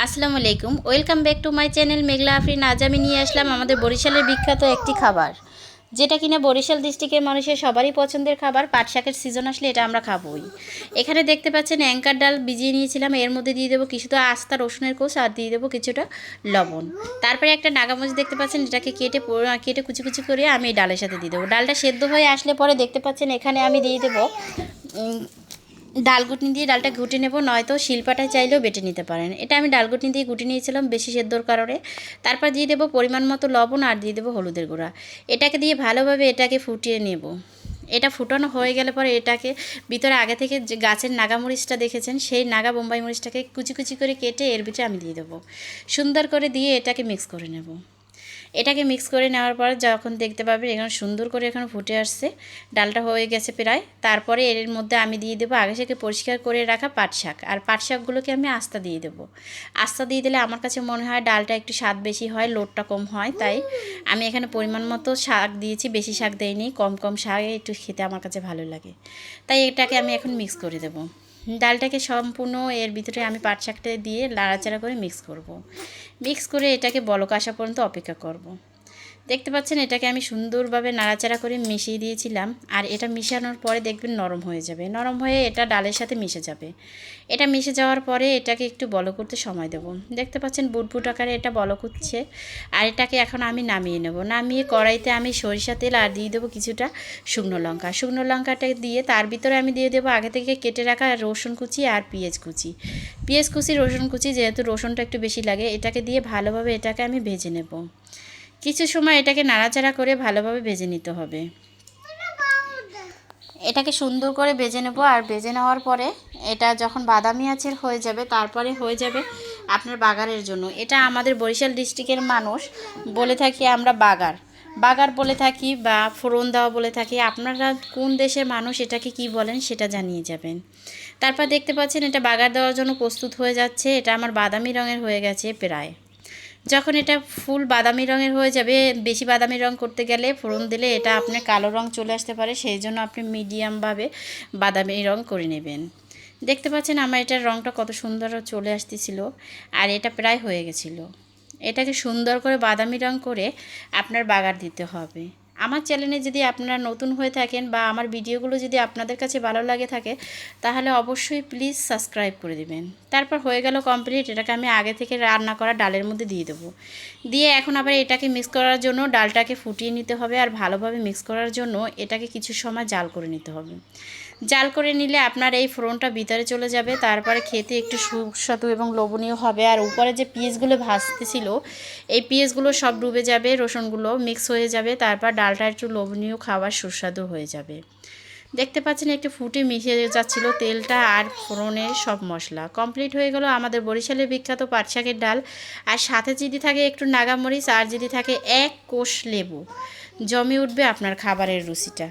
আসসালামু আলাইকুম, welcome back to my channel Meghla Afrin. আজ আমি নিয়ে আসলাম আমাদের বরিশালের বিখ্যাত একটি খাবার, যেটা কিনা বরিশাল ডিস্ট্রিক্টের মানুষের সবারই পছন্দের খাবার। পাট শাকের সিজন আসলে এটা আমরা খাবোই। এখানে দেখতে পাচ্ছেন অ্যাঙ্কার ডাল ভিজিয়ে নিয়েছিলাম, এর মধ্যে দিয়ে দেবো কিছুটা আস্তা রসুনের কোষ আর দিয়ে দেবো কিছুটা লবণ। তারপরে একটা নাগামরিচ দেখতে পাচ্ছেন, এটাকে কেটে কুচি কুচি করে আমি এই ডালের সাথে দিয়ে দেবো। ডালটা সেদ্ধ হয়ে আসলে পরে দেখতে পাচ্ছেন এখানে আমি দিয়ে দেবো ডাল ঘুটনি দিয়ে ডালটা ঘুটে নেব, নয়তো শিলপাটায় চাইলেও বেটে নিতে পারেন। এটা আমি ডাল ঘুটনি দিয়ে ঘুটে নিয়েছিলাম বেশি সেদ্ধর কারণে। তারপর দিয়ে দেবো পরিমাণ মতো লবণ আর দিয়ে দেবো হলুদের গুঁড়া। এটাকে দিয়ে ভালোভাবে এটাকে ফুটিয়ে নেব। এটা ফুটানো হয়ে গেলে পরে এটাকে ভিতরে আগে থেকে যে গাছের নাগামরিচটা দেখেছেন, সেই নাগা বোম্বাই মরিচটাকে কুচি কুচি করে কেটে এর ভিতরে আমি দিয়ে দেবো। সুন্দর করে দিয়ে এটাকে মিক্স করে নেব। এটাকে মিক্স করে নেওয়ার পর যখন দেখতে পাবেন এখানে সুন্দর করে এখন ফুটে আসছে, ডালটা হয়ে গেছে প্রায়। তারপরে এর মধ্যে আমি দিয়ে দেবো আগে থেকে পরিষ্কার করে রাখা পাট শাক, আর পাট শাকগুলোকে আমি আস্তা দিয়ে দেবো। আস্তা দিয়ে দিলে আমার কাছে মনে হয় ডালটা একটু স্বাদ বেশি হয়, লোটটা কম হয়, তাই আমি এখানে পরিমাণ মতো শাক দিয়েছি, বেশি শাক দেইনি। কম কম শাকে একটু খেতে আমার কাছে ভালো লাগে, তাই এটাকে আমি এখন মিক্স করে দেবো। ডালটাকে সম্পূর্ণ এর ভিতরে আমি পাট শাকটা দিয়ে নাড়াচাড়া করে মিক্স করে এটাকে বলক আসা পর্যন্ত অপেক্ষা করব। দেখতে পাচ্ছেন এটাকে আমি সুন্দরভাবে নাড়াচাড়া করে মিশিয়ে দিয়েছিলাম, আর এটা মিশানোর পরে দেখবেন নরম হয়ে যাবে। নরম হয়ে এটা ডালের সাথে মিশে যাবে। এটা মিশে যাওয়ার পরে এটাকে একটু বলক করতে সময় দেব। দেখতে পাচ্ছেন বুটবুট আকারে এটা বলক হচ্ছে, আর এটাকে এখন আমি নামিয়ে নেব। নামিয়ে কড়াইতে আমি সরিষা তেল আর দিয়ে দেবো কিছুটা শুকনো লঙ্কাটা দিয়ে তার ভিতরে আমি দিয়ে দেবো আগে থেকে কেটে রাখা রসুন কুচি আর পেঁয়াজ কুচি রসুন কুচি, যেহেতু রসুনটা একটু বেশি লাগে। এটাকে দিয়ে ভালোভাবে এটাকে আমি ভেজে নেব। কিছু সময় এটাকে নাড়াচাড়া করে ভালোভাবে ভেজে নিতে হবে। এটাকে সুন্দর করে ভেজে নেব, আর ভেজে নেওয়ার পরে এটা যখন বাদামি আঁচের হয়ে যাবে, তারপরে হয়ে যাবে আপনার বাগারের জন্য। এটা আমাদের বরিশাল ডিস্ট্রিক্টের মানুষ বলে থাকি আমরা বাগার বলে থাকি বা ফোড়ন দেওয়া বলে থাকি। আপনারা কোন দেশের মানুষ এটাকে কি বলেন সেটা জানিয়ে যাবেন। তারপর দেখতে পাচ্ছেন এটা বাগার দেওয়ার জন্য প্রস্তুত হয়ে যাচ্ছে। এটা আমার বাদামি রঙের হয়ে গেছে প্রায়। যখন এটা ফুল বাদামি রঙের হয়ে যাবে, বেশি বাদামি রঙ করতে গেলে ফোড়ন দিলে এটা আপনার কালো রঙ চলে আসতে পারে, সেই জন্য আপনি মিডিয়ামভাবে বাদামি রঙ করে নেবেন। দেখতে পাচ্ছেন আমার এটার রঙটা কত সুন্দর চলে আসতেছিল, আর এটা প্রায় হয়ে গেছিলো। এটাকে সুন্দর করে বাদামি রঙ করে আপনার বাগার দিতে হবে। আমার চ্যানেলে যদি আপনারা নতুন হয়ে থাকেন বা আমার ভিডিওগুলো যদি আপনাদের কাছে ভালো লাগে থাকে, তাহলে অবশ্যই প্লিজ সাবস্ক্রাইব করে দিবেন। তারপর হয়ে গেল কমপ্লিট। এটাকে আমি আগে থেকে রান্না করা ডালের মধ্যে দিয়ে দেবো। দিয়ে এখন আবার এটাকে মিক্স করার জন্য ডালটাকে ফুটিয়ে নিতে হবে, আর ভালোভাবে মিক্স করার জন্য এটাকে কিছু সময় জাল করে নিতে হবে। জাল করে নিলে আপনার এই ফোড়নটা ভিতরে চলে যাবে, তারপরে খেতে একটু সুস্বাদু এবং লোভনীয় হবে। আর উপরে যে পেঁয়াজগুলো ভাজতেছিল, এই পেঁয়াজগুলো সব ডুবে যাবে, রসুনগুলো মিক্স হয়ে যাবে, তারপর ডালটা একটু লোভনীয় খাবার সুস্বাদু হয়ে যাবে। দেখতে পাচ্ছেন একটু ফুটে মিশে যাচ্ছিল তেলটা আর ফোড়নের সব মশলা। কমপ্লিট হয়ে গেল আমাদের বরিশালের বিখ্যাত পাট শাকের ডাল। আর সাথে যদি থাকে একটু নাগামরিচ আর যদি থাকে এক কোষ লেবু, জমে উঠবে আপনার খাবারের রুচিটা।